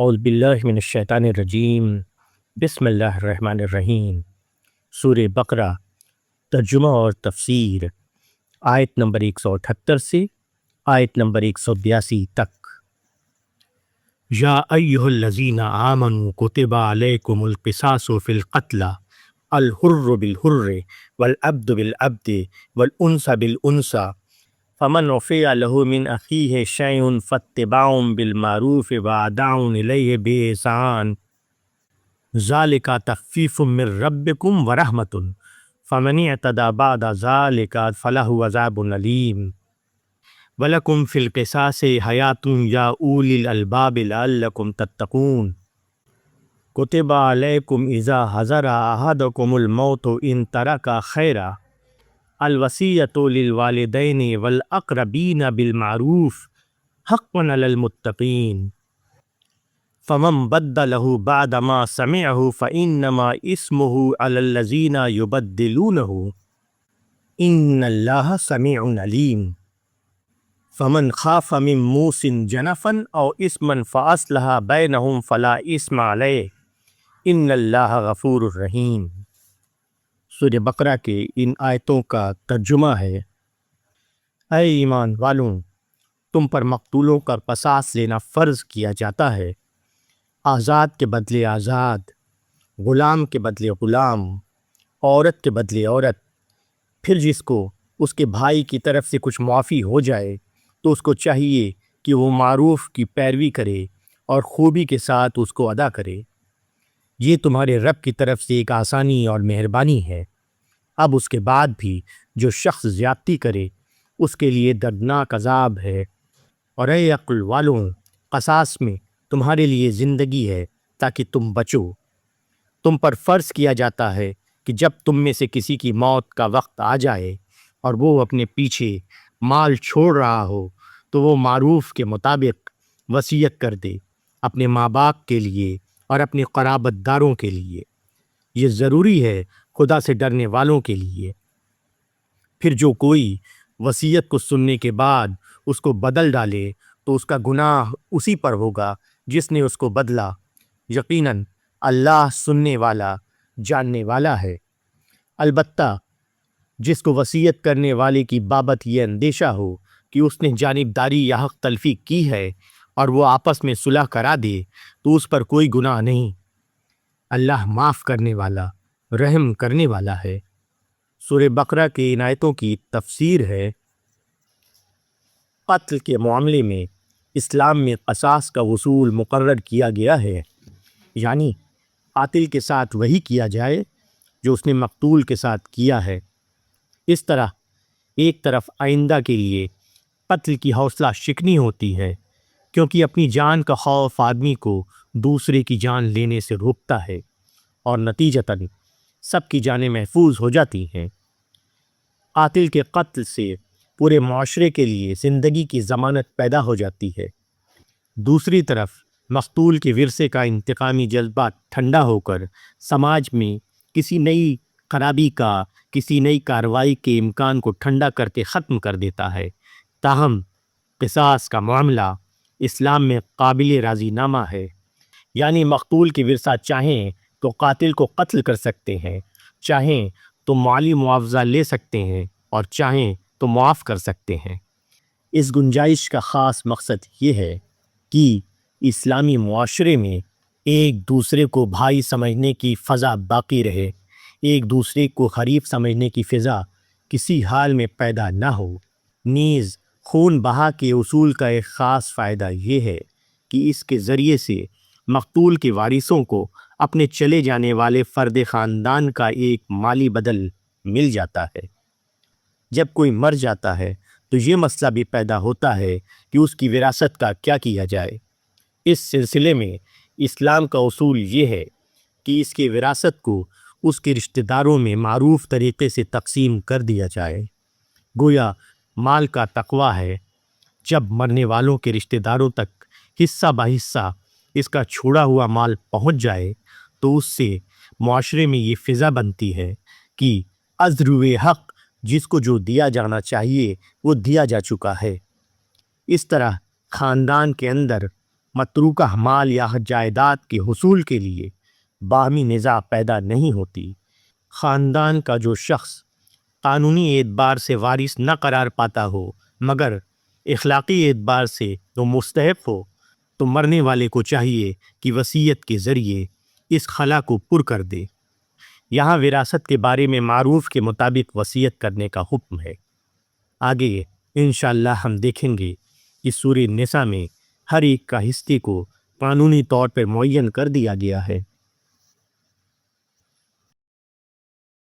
اعوذ باللہ من الشیطان الرجیم بسم اللہ الرحمن الرحیم۔ سورہ بقرہ ترجمہ اور تفسیر، آیت نمبر 178 سے آیت نمبر 182 تک۔ یا ایھا الذین آمنوا کتب علیکم القصاص فی القتلى الحر بالحر والعبد بالعبد والانثى بالانثى فمن عفی له من اخیہ شیء فاتباع بالمعروف واداع الیہ بإحسان ذلک تخفیف من ربکم ورحمۃ فمن اعتدی بعد ذلک فلہ عذاب علیم ولکم فی القصاص حیاۃ یا اولی الالباب لعلکم تتقون کتب علیکم اذا حضر احدکم الموت ان ترک خیرا الوصیۃ للوالدین والاقربین بالمعروف حقا علی المتقین فمن بدلہ بعد ما سمعہ فانما اسمہ علی الذین یبدلونہ ان اللہ سمیع علیم فمن خاف من موص جنفا او اثما فاصلح بینہم فلا اثم علیہ ان اللہ غفور الرحیم۔ سورہ بقرہ کے ان آیتوں کا ترجمہ ہے: اے ایمان والوں، تم پر مقتولوں کا قصاص لینا فرض کیا جاتا ہے، آزاد کے بدلے آزاد، غلام کے بدلے غلام، عورت کے بدلے عورت۔ پھر جس کو اس کے بھائی کی طرف سے کچھ معافی ہو جائے تو اس کو چاہیے کہ وہ معروف کی پیروی کرے اور خوبی کے ساتھ اس کو ادا کرے۔ یہ تمہارے رب کی طرف سے ایک آسانی اور مہربانی ہے۔ اب اس کے بعد بھی جو شخص زیادتی کرے اس کے لیے دردناک عذاب ہے۔ اور اے عقل والوں، قصاص میں تمہارے لیے زندگی ہے تاکہ تم بچو۔ تم پر فرض کیا جاتا ہے کہ جب تم میں سے کسی کی موت کا وقت آ جائے اور وہ اپنے پیچھے مال چھوڑ رہا ہو تو وہ معروف کے مطابق وصیت کر دے، اپنے ماں باپ کے لیے اور اپنے قرابت داروں کے لیے۔ یہ ضروری ہے خدا سے ڈرنے والوں کے لیے۔ پھر جو کوئی وصیت کو سننے کے بعد اس کو بدل ڈالے تو اس کا گناہ اسی پر ہوگا جس نے اس کو بدلا۔ یقیناً اللہ سننے والا، جاننے والا ہے۔ البتہ جس کو وصیت کرنے والے کی بابت یہ اندیشہ ہو کہ اس نے جانبداری یا حق تلفی کی ہے اور وہ آپس میں صلح کرا دے تو اس پر کوئی گناہ نہیں۔ اللہ معاف کرنے والا، رحم کرنے والا ہے۔ سورہ بقرہ کے ان آیتوں کی تفسیر ہے: قتل کے معاملے میں اسلام میں قصاص کا اصول مقرر کیا گیا ہے، یعنی قاتل کے ساتھ وہی کیا جائے جو اس نے مقتول کے ساتھ کیا ہے۔ اس طرح ایک طرف آئندہ کے لیے قتل کی حوصلہ شکنی ہوتی ہے، کیونکہ اپنی جان کا خوف آدمی کو دوسرے کی جان لینے سے روکتا ہے اور نتیجتاً سب کی جانیں محفوظ ہو جاتی ہیں۔ قاتل کے قتل سے پورے معاشرے کے لیے زندگی کی ضمانت پیدا ہو جاتی ہے۔ دوسری طرف مقتول کے ورثے کا انتقامی جذبہ ٹھنڈا ہو کر سماج میں کسی نئی خرابی کا، کسی نئی کارروائی کے امکان کو ٹھنڈا کر کے ختم کر دیتا ہے۔ تاہم قصاص کا معاملہ اسلام میں قابل راضی نامہ ہے، یعنی مقتول کے ورثہ چاہیں تو قاتل کو قتل کر سکتے ہیں، چاہیں تو مالی معاوضہ لے سکتے ہیں اور چاہیں تو معاف کر سکتے ہیں۔ اس گنجائش کا خاص مقصد یہ ہے کہ اسلامی معاشرے میں ایک دوسرے کو بھائی سمجھنے کی فضا باقی رہے، ایک دوسرے کو حریف سمجھنے کی فضا کسی حال میں پیدا نہ ہو۔ نیز خون بہا کے اصول کا ایک خاص فائدہ یہ ہے کہ اس کے ذریعے سے مقتول کے وارثوں کو اپنے چلے جانے والے فرد خاندان کا ایک مالی بدل مل جاتا ہے۔ جب کوئی مر جاتا ہے تو یہ مسئلہ بھی پیدا ہوتا ہے کہ اس کی وراثت کا کیا کیا جائے۔ اس سلسلے میں اسلام کا اصول یہ ہے کہ اس کی وراثت کو اس کے رشتہ داروں میں معروف طریقے سے تقسیم کر دیا جائے۔ گویا مال کا تقویٰ ہے، جب مرنے والوں کے رشتہ داروں تک حصہ بہ حصہ اس کا چھوڑا ہوا مال پہنچ جائے تو اس سے معاشرے میں یہ فضا بنتی ہے کہ ازروِ حق جس کو جو دیا جانا چاہیے وہ دیا جا چکا ہے۔ اس طرح خاندان کے اندر متروکہ مال یا جائیداد کے حصول کے لیے باہمی نزاع پیدا نہیں ہوتی۔ خاندان کا جو شخص قانونی اعتبار سے وارث نہ قرار پاتا ہو مگر اخلاقی اعتبار سے تو مستحق ہو، تو مرنے والے کو چاہیے کہ وصیت کے ذریعے اس خلا کو پر کر دے۔ یہاں وراثت کے بارے میں معروف کے مطابق وصیت کرنے کا حکم ہے۔ آگے انشاءاللہ ہم دیکھیں گے کہ سورہ نساء میں ہر ایک کا حصے کو قانونی طور پر معین کر دیا گیا ہے۔